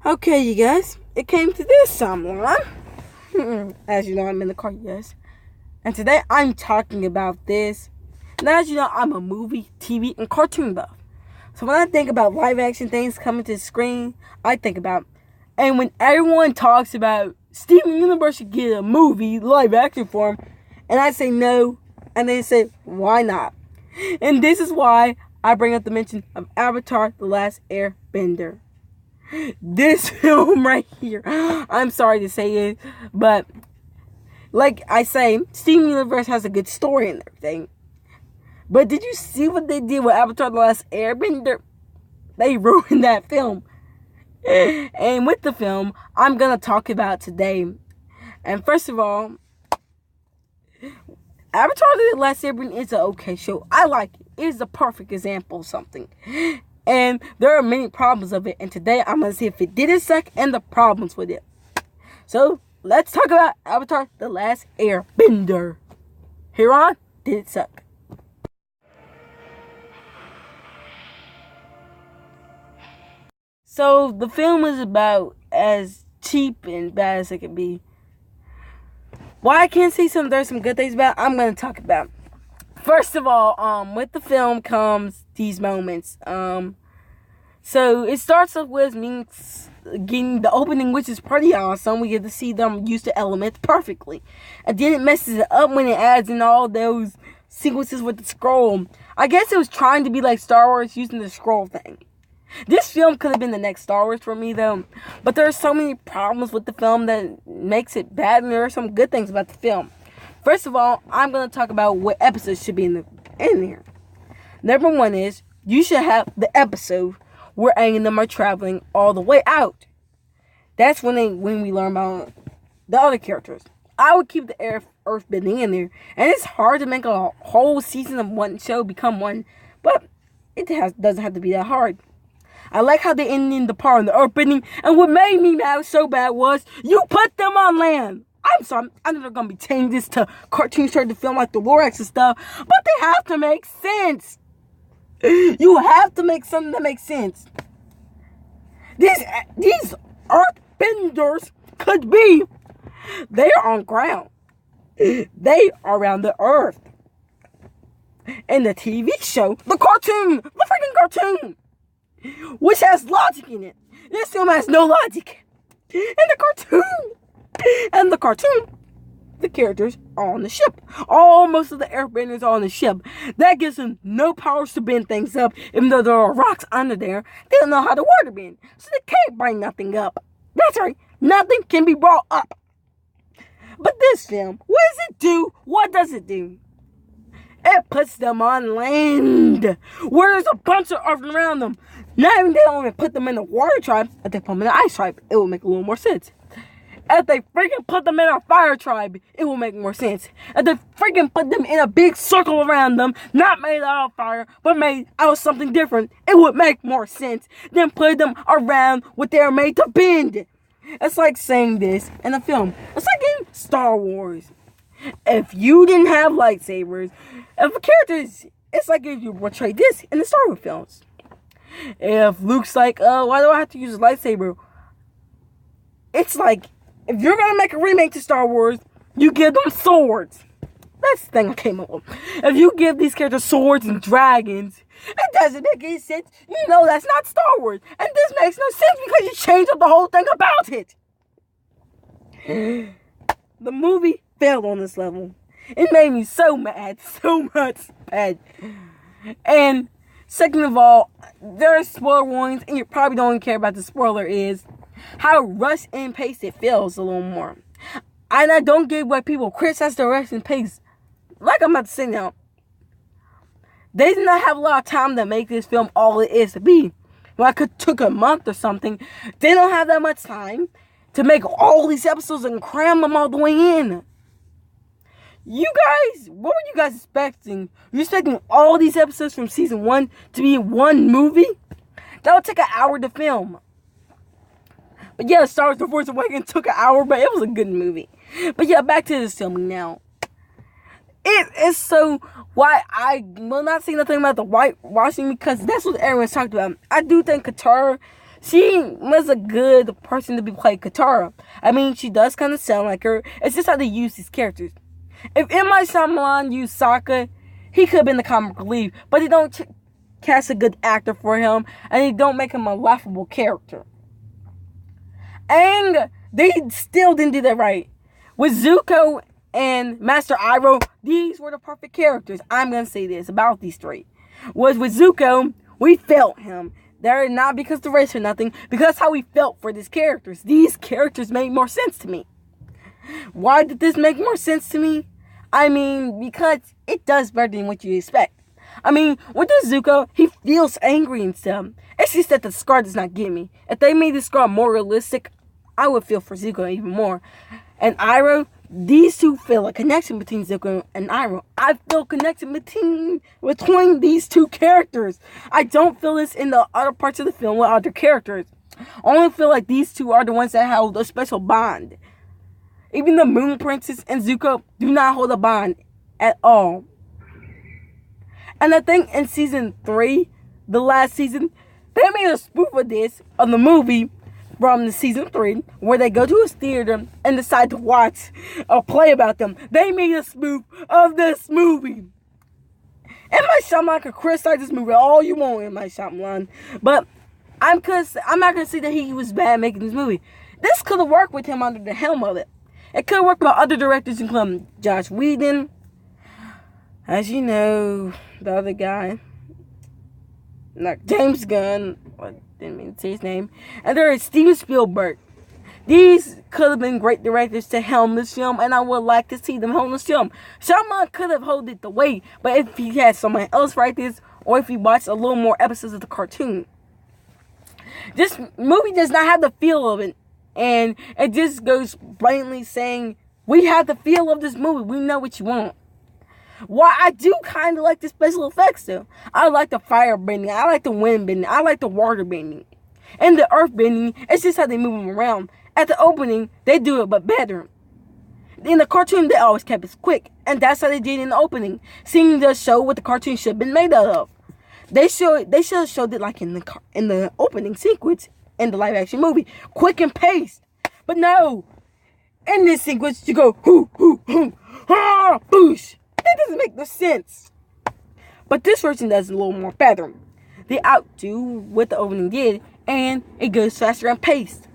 Okay, you guys, it came to this someone. As you know, I'm in the car, you guys. And today I'm talking about this. And as you know, I'm a movie, TV, and cartoon buff. So when I think about live action things coming to the screen, I think about. And when everyone talks about Steven Universe should get a movie live action form, and I say no, and they say, why not? And this is why I bring up the mention of Avatar: The Last Airbender. This film right here, I'm sorry to say it, but like I say, Steven Universe has a good story and everything. But did you see what they did with Avatar: The Last Airbender? They ruined that film. And with the film, I'm going to talk about today. And first of all, Avatar: The Last Airbender is an okay show. I like it. It is a perfect example of something. And there are many problems of it. And today I'm going to see if it didn't suck and the problems with it. So let's talk about Avatar: The Last Airbender. Here on, did it suck? So the film is about as cheap and bad as it can be. Why I can't see there's some good things about it, I'm going to talk about. First of all, with the film comes these moments. So it starts off with me getting the opening, which is pretty awesome. We get to see them use the elements perfectly. And then it messes it up when it adds in all those sequences with the scroll. I guess it was trying to be like Star Wars using the scroll thing. This film could have been the next Star Wars for me, though. But there are so many problems with the film that makes it bad, and there are some good things about the film. First of all, I'm going to talk about what episodes should be in here. Number one is, you should have the episode where Anng and them are traveling all the way out. That's when we learn about the other characters. I would keep the Earth bending in there. And it's hard to make a whole season of one show become one. But it doesn't have to be that hard. I like how they ended the part on the earth bending, and what made me mad so bad was you put them on land. I'm sorry, I know they're gonna be changing this to cartoons starting to film like the Lorax and stuff, but they have to make sense. You have to make something that makes sense. These earth benders could be. They are on ground. They are around the earth. In the TV show, the freaking cartoon, which has logic in it. This film has no logic. And the cartoon, the characters are on the ship. Most of the airbenders are on the ship. That gives them no powers to bend things up, even though there are rocks under there. They don't know how the water bend, so they can't bring nothing up. That's right, nothing can be brought up. But this film, what does it do? What does it do? It puts them on land, where there's a bunch of earth around them. Not even they don't even put them in the water tribe. If they put them in the ice tribe, it will make a little more sense. If they freaking put them in a fire tribe, it will make more sense. If they freaking put them in a big circle around them, not made out of fire, but made out of something different, it would make more sense than put them around what they are made to bend. It's like saying this in a film. It's like in Star Wars. If you didn't have lightsabers, if a character it's like if you portray this in the Star Wars films. If Luke's like, why do I have to use a lightsaber? It's like, if you're going to make a remake to Star Wars, you give them swords. That's the thing I came up with. If you give these characters swords and dragons, it doesn't make any sense. You know that's not Star Wars. And this makes no sense because you changed up the whole thing about it. The movie failed on this level. It made me so mad, so much mad. And second of all, there are spoiler warnings, and you probably don't even care about the spoiler is how rushed and paced it feels a little more. And I don't get why people criticize the rush and pace. Like I'm about to say now, they did not have a lot of time to make this film all it is to be. Like it took a month or something. They don't have that much time to make all these episodes and cram them all the way in. You guys, what were you guys expecting? You expecting all these episodes from season 1 to be one movie? That would take an hour to film. But yeah, Star Wars: The Force Awakens took an hour, but it was a good movie. But yeah, back to this filming now. It is so why I will not say nothing about the whitewashing because that's what everyone's talked about. I do think Qatar She was a good person to be played Katara. I mean, she does kind of sound like her. It's just how they use these characters. If M. Night Shyamalan used Sokka, he could have been the comic relief, but they don't cast a good actor for him, and they don't make him a laughable character. And they still didn't do that right. With Zuko and Master Iroh, these were the perfect characters. I'm going to say this about these three. Was with Zuko, we felt him. They're not because the race or nothing, because how we felt for these characters. These characters made more sense to me. Why did this make more sense to me? I mean, because it does better than what you expect. I mean, with this Zuko, he feels angry and stuff. It's just that the scar does not get me. If they made the scar more realistic, I would feel for Zuko even more. And Iroh, these two feel a connection between Zuko and Iroh. I feel a connection between these two characters. I don't feel this in the other parts of the film with other characters. I only feel like these two are the ones that hold a special bond. Even the Moon Princess and Zuko do not hold a bond at all. And I think in season 3, the last season, they made a spoof of this, of the movie from the season 3, where they go to a theater and decide to watch a play about them. They made a spoof of this movie. M. Night Shyamalan can criticize this movie all you want, M. Night Shyamalan, but I'm not gonna say that he was bad making this movie. This could have worked with him under the helm of it. It could have worked with other directors, including Josh Whedon, as you know, the other guy, like James Gunn. I didn't mean to say his name. And there is Steven Spielberg. These could have been great directors to helm this film, and I would like to see them helm this film. Shyamalan could have held it the weight, but if he had someone else write this, or if he watched a little more episodes of the cartoon. This movie does not have the feel of it, and it just goes blatantly saying, we have the feel of this movie, we know what you want. Why I do kind of like the special effects though. I like the fire bending, I like the wind bending, I like the water bending. And the earth bending, it's just how they move them around. At the opening, they do it but better. In the cartoon, they always kept it quick, and that's how they did in the opening. Seeing the show what the cartoon should have been made out of. They should have showed it like in the opening sequence in the live action movie, quick and paced. But no, in this sequence you go hoo hoo hoo ah boosh. That doesn't make no sense. But this version does a little more better. They outdo what the opening did, and it goes faster and paced.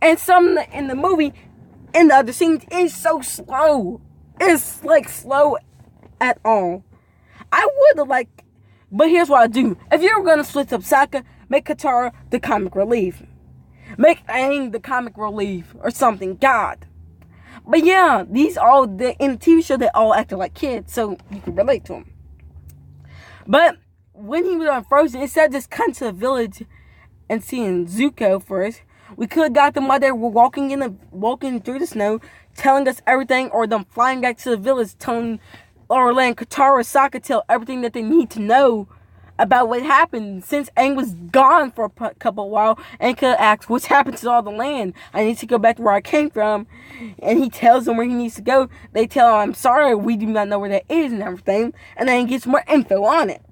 And some in the movie, in the other scenes, is so slow. It's like slow at all. I would have liked, but here's what I do. If you're gonna split up Sokka, make Katara the comic relief. Make Anng the comic relief or something. God. But yeah, these all in the TV show they all acted like kids, so you can relate to them. But when he was on Frozen, instead of just coming to the village and seeing Zuko first, we could have got them while they were walking through the snow, telling us everything, or them flying back to the village, telling or letting Katara or Sokka tell everything that they need to know about what happened. Since Aang was gone for a couple of while, Aang could ask, what's happened to all the land? I need to go back to where I came from. And he tells them where he needs to go. They tell him, I'm sorry, we do not know where that is and everything. And then he gets more info on it.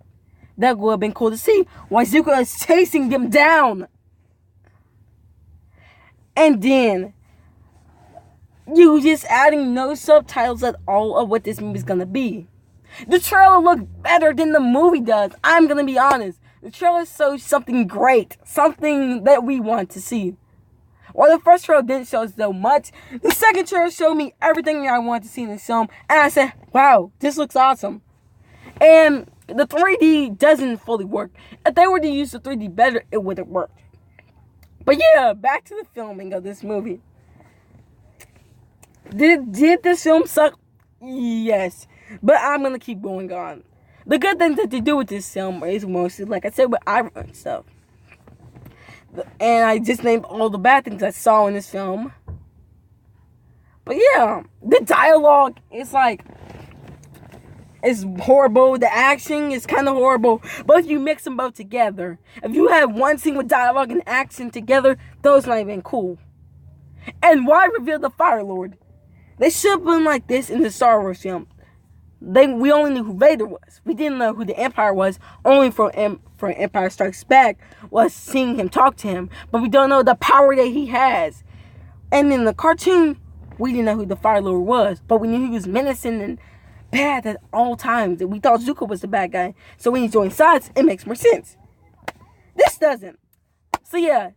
That would have been cool to see. Why Zuko is chasing them down. And then you just adding no subtitles at all of what this movie's gonna be. The trailer looked better than the movie does. I'm gonna be honest. The trailer shows something great. Something that we want to see. While the first trailer didn't show so much, the second trailer showed me everything I wanted to see in this film. And I said, wow, this looks awesome. And the 3D doesn't fully work. If they were to use the 3D better, it would have worked. But yeah, back to the filming of this movie. Did this film suck? Yes. But I'm going to keep going on. The good things that they do with this film is mostly, like I said, with Iroh and stuff. And I just named all the bad things I saw in this film. But yeah, the dialogue is like, it's horrible. The action is kind of horrible. But if you mix them both together, if you have one scene with dialogue and action together, those might have been cool. And why reveal the Fire Lord? They should have been like this in the Star Wars film. We only knew who Vader was. We didn't know who the Empire was, only from for Empire Strikes Back was seeing him talk to him, but we don't know the power that he has. And in the cartoon, we didn't know who the Fire Lord was, but we knew he was menacing and bad at all times, and we thought Zuko was the bad guy. So when he's joining sides, it makes more sense. This doesn't. So yeah,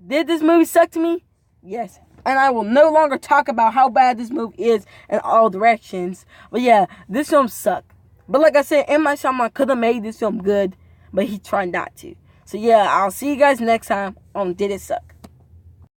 did this movie suck to me? Yes. And I will no longer talk about how bad this movie is in all directions. But yeah, this film sucked. But like I said, M. Night Shyamalan could have made this film good, but he tried not to. So yeah, I'll see you guys next time on Did It Suck?